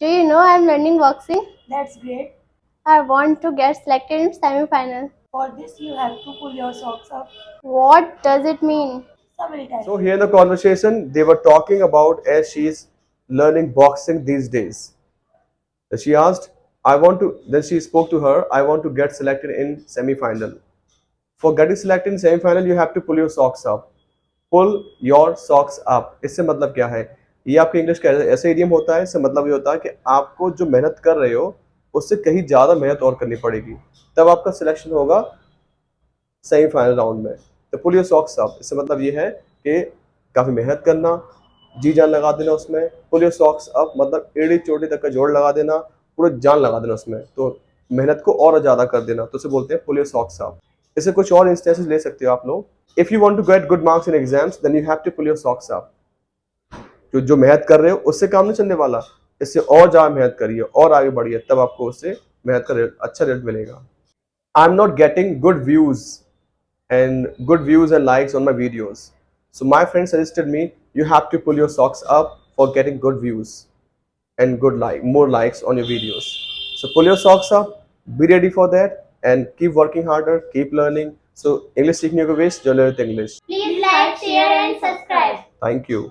Do you know I'm learning boxing? That's great. I want to get selected in semi-final. For this, you have to pull your socks up. What does it mean? Some will tell So you. here in the conversation, they were talking about as she's learning boxing these days. She asked, I want to, then she spoke to her, I want to get selected in semi-final. For getting selected in semi-final, you have to pull your socks up. Pull your socks up. इससे मतलब क्या है? ये आपके English का ऐसे idiom होता है, इससे मतलब ये होता है कि आपको जो मेहनत कर रहे हो उससे कहीं ज़्यादा मेहनत और करनी पड़ेगी, तब आपका सिलेक्शन होगा सेमीफाइनल राउंड में। तो पुल योर सॉक्स अप, इससे मतलब ये है कि काफ़ी मेहनत करना, जी जान लगा देना उसमें। पुल योर सॉक्स अप मतलब एड़ी चोटी तक का जोड़ लगा देना, पूरा जान लगा देना उसमें, तो मेहनत को और ज़्यादा कर देना, तो उसे बोलते हैं पुल योर सॉक्स अप। इससे कुछ और इंस्टेंसेस ले सकते हो आप लोग। If you want to get good marks in exams then you have to pull your socks up. जो मेहनत कर रहे हो उससे काम नहीं चलने वाला, इससे और ज़्यादा मेहनत करिए और आगे बढ़िए, तब आपको उससे मेहनत का अच्छा रिजल्ट मिलेगा। I am not getting good views and likes on my videos. So my friend suggested me, you have to pull your socks up for getting good views and more likes on your videos. So pull your socks up, be ready for that, and keep working harder, keep learning. So English सीखने को waste, जो learn English. Please like, share and subscribe. Thank you.